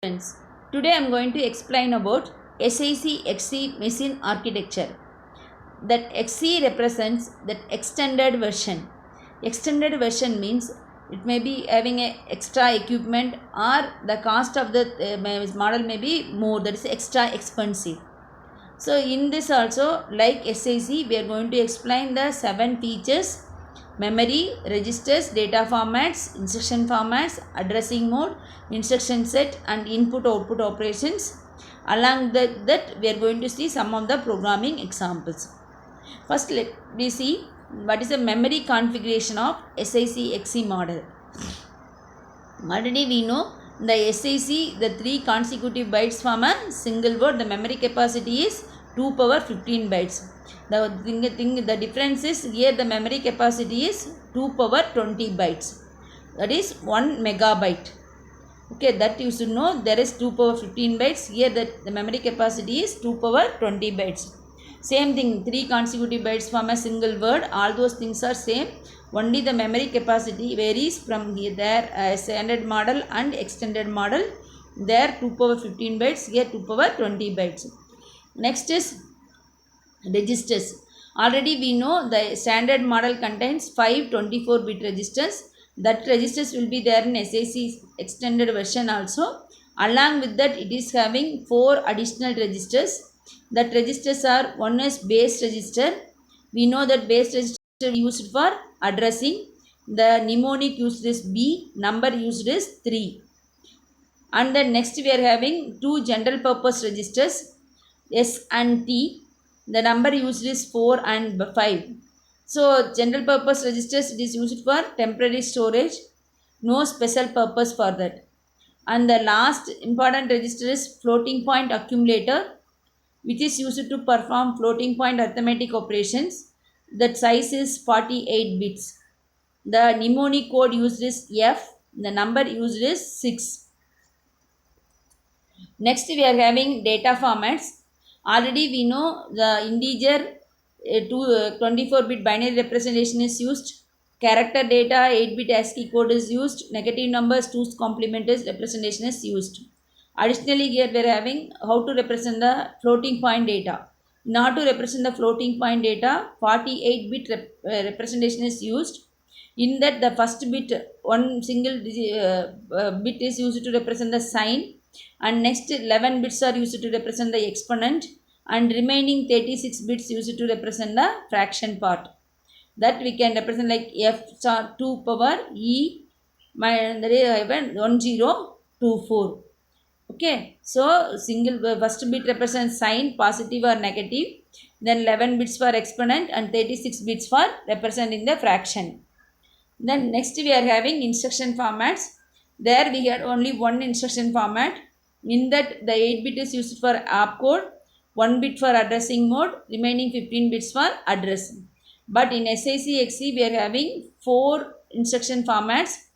Friends, today I am going to explain about SIC XC machine architecture. That XC represents that extended version. Extended version means it may be having a extra equipment or the cost of the model may be more, that is extra expensive. So in this also, like SIC, we are going to explain the 7 features: memory, registers, data formats, instruction formats, addressing mode, instruction set and input output operations. Along that we are going to see some of the programming examples. First let me see what is the memory configuration of SIC XC model. Already we know the SIC, the 3 consecutive bytes from a single word, the memory capacity is 2 power 15 bytes. The difference is here the memory capacity is 2 power 20 bytes. That is 1 megabyte. Okay, that you should know. There is 2 power 15 bytes. Here the memory capacity is 2 power 20 bytes. Same thing, 3 consecutive bytes from a single word. All those things are same. Only the memory capacity varies from their standard model and extended model. There 2 power 15 bytes, here 2 power 20 bytes. Next is registers. Already we know the standard model contains 5 24-bit registers. That registers will be there in SIC extended version also. Along with that, it is having 4 additional registers. That registers are, one is base register. We know that base register used for addressing. The mnemonic used is B, number used is 3. And then next we are having 2 general purpose registers, S and T. The number used is 4 and 5. So general purpose registers, it is used for temporary storage, no special purpose for that. And the last important register is floating point accumulator, which is used to perform floating point arithmetic operations. That size is 48 bits. The mnemonic code used is F. The number used is 6. Next we are having data formats. Already we know the integer 24-bit binary representation is used. Character data 8-bit ASCII code is used. Negative numbers 2's complement representation is used. Additionally, here we are having how to represent the floating point data. In order to represent the floating point data, 48-bit representation is used. In that, the first bit, one single bit is used to represent the sign, and next 11 bits are used to represent the exponent, and remaining 36 bits used to represent the fraction part. That we can represent like f star 2 power e minus 1024. Okay, so single first bit represents sign, positive or negative, then 11 bits for exponent and 36 bits for representing the fraction. Then next we are having instruction formats. There we had only one instruction format. In that the 8 bit is used for opcode, 1 bit for addressing mode, remaining 15 bits for address. But in SIC XC we are having 4 instruction formats.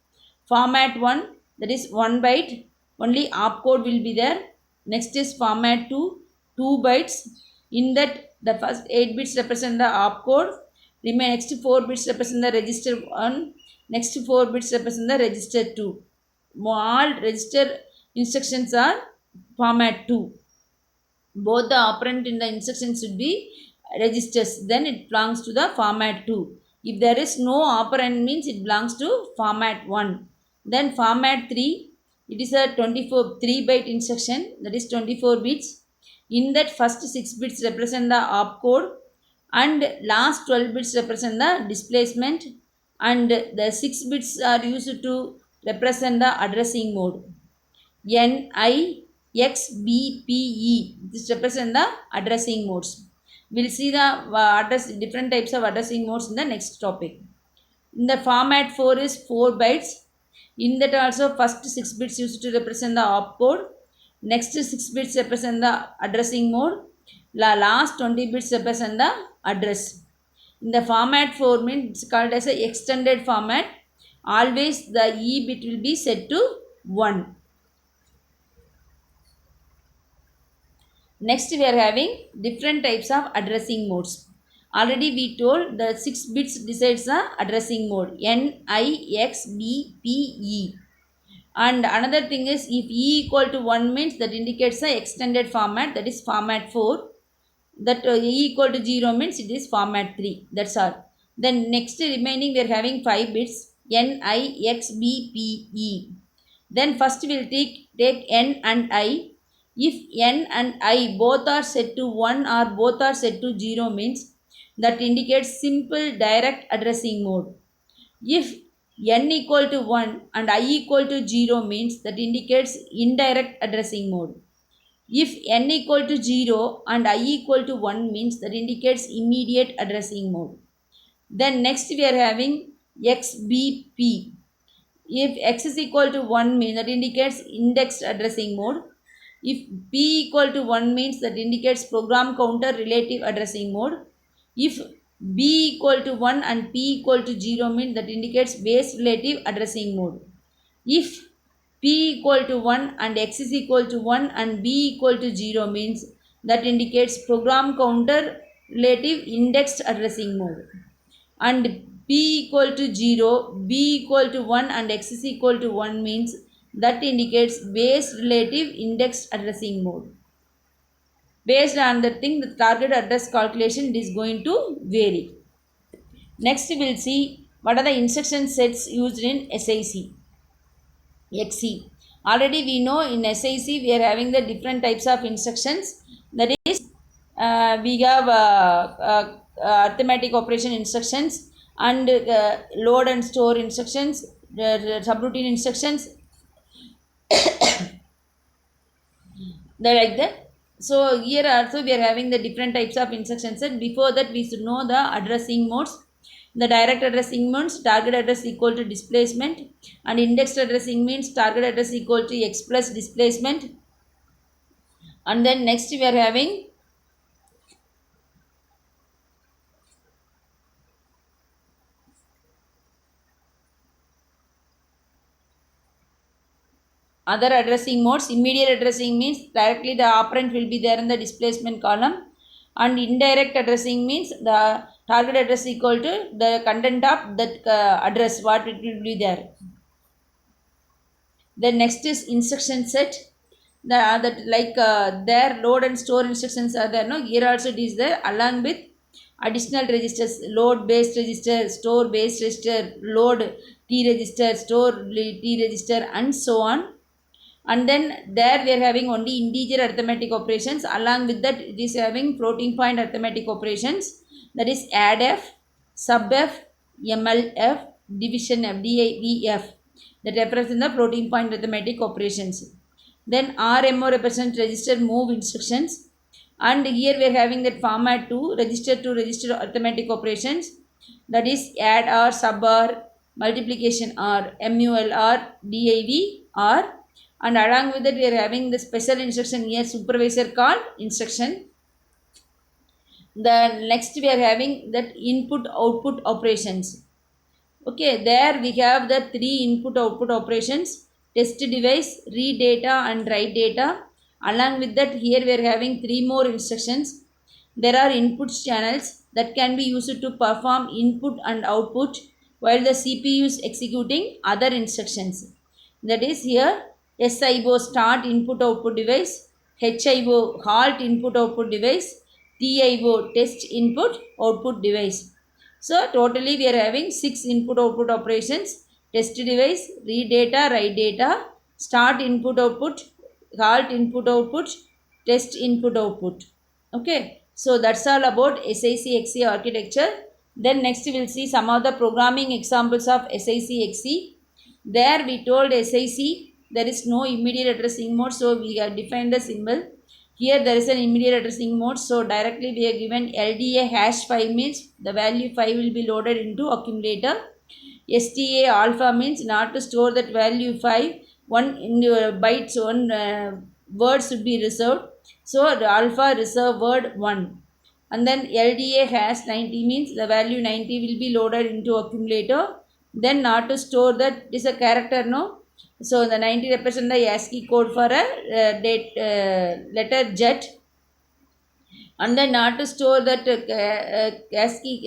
Format 1, that is 1 byte, only opcode will be there. Next is format 2, 2 bytes. In that the first 8 bits represent the opcode. Next 4 bits represent the register 1. Next 4 bits represent the register 2. All register instructions are format 2. Both the operand in the instruction should be registers. Then it belongs to the format 2. If there is no operand means it belongs to format 1. Then format 3, it is a 3-byte instruction, that is 24 bits. In that first 6 bits represent the opcode and last 12 bits represent the displacement, and the 6 bits are used to represent the addressing mode. N, I, X, B, P, E. This represent the addressing modes. We will see the different types of addressing modes in the next topic. In the format 4 is 4 bytes. In that also first 6 bits used to represent the opcode. Next 6 bits represent the addressing mode. Last 20 bits represent the address. In the format 4 means it's called as a extended format. Always the E bit will be set to 1. Next we are having different types of addressing modes. Already we told the 6 bits decides the addressing mode. N, I, X, B, P, E. And another thing is, if E equal to 1 means that indicates the extended format, that is format 4. That E equal to 0 means it is format 3. That's all. Then next remaining we are having 5 bits N, I, X, B, P, E. Then first we will take N and I. If N and I both are set to 1 or both are set to 0 means that indicates simple direct addressing mode. If N equal to 1 and I equal to 0 means that indicates indirect addressing mode. If N equal to 0 and I equal to 1 means that indicates immediate addressing mode. Then next we are having XBP. If X is equal to 1 means that indicates indexed addressing mode. If P equal to 1 means that indicates program counter relative addressing mode. If B equal to 1 and P equal to 0 means that indicates base relative addressing mode. If P equal to 1 and X is equal to 1 and B equal to 0 means that indicates program counter relative indexed addressing mode. And P equal to 0, B equal to 1 and X is equal to 1 means that indicates base relative indexed addressing mode. Based on the thing, the target address calculation is going to vary. Next we will see what are the instruction sets used in SIC. XC. Already we know in SIC we are having the different types of instructions. That is, we have arithmetic operation instructions and load and store instructions, subroutine instructions, they like that. So here also we are having the different types of instruction set. Before that we should know the addressing modes. The direct addressing means target address equal to displacement, and indexed addressing means target address equal to X plus displacement. And then next we are having other addressing modes. Immediate addressing means directly the operand will be there in the displacement column, and indirect addressing means the target address equal to the content of that address, what it will be there. Then next is instruction set. That like there load and store instructions are there. No, here also it is there along with additional registers: load based register, store based register, load T register, store T register, and so on. And then there we are having only integer arithmetic operations. Along with that it is having floating point arithmetic operations, that is addf, subf, mlf, division f, divf, that represent the floating point arithmetic operations. Then RMO represents register move instructions, and here we are having that format 2 register to register arithmetic operations, that is add r, sub r, multiplication r, mul r, div r. And along with that we are having the special instruction here, supervisor call instruction. The next we are having that input output operations. Okay, there we have the 3 input output operations: test device, read data and write data. Along with that here we are having 3 more instructions. There are input channels that can be used to perform input and output while the CPU is executing other instructions. That is here SIO start input output device, HIO halt input output device, TIO test input output device. So totally we are having 6 input output operations: test device, read data, write data, start input output, halt input output, test input output. Okay, so that's all about SIC XC architecture. Then next we will see some of the programming examples of SIC XC. There we told SIC there is no immediate addressing mode, so we have defined the symbol. Here there is an immediate addressing mode, so directly we are given LDA hash 5 means the value 5 will be loaded into accumulator. STA alpha means not to store that value 5, one in bytes, one word should be reserved, so the alpha reserve word 1. And then LDA hash 90 means the value 90 will be loaded into accumulator. Then not to store that is a character, no. So the 90 represent the ASCII code for a letter jet, and then not to store that ASCII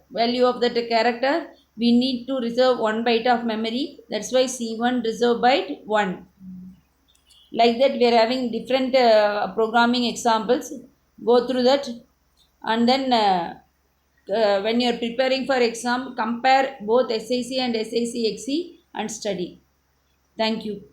value of that character. we need to reserve 1 byte of memory. That's why C1 reserve byte 1. Like that, we are having different programming examples. Go through that, and then when you are preparing for exam, compare both SIC and SIC XE and study. Thank you.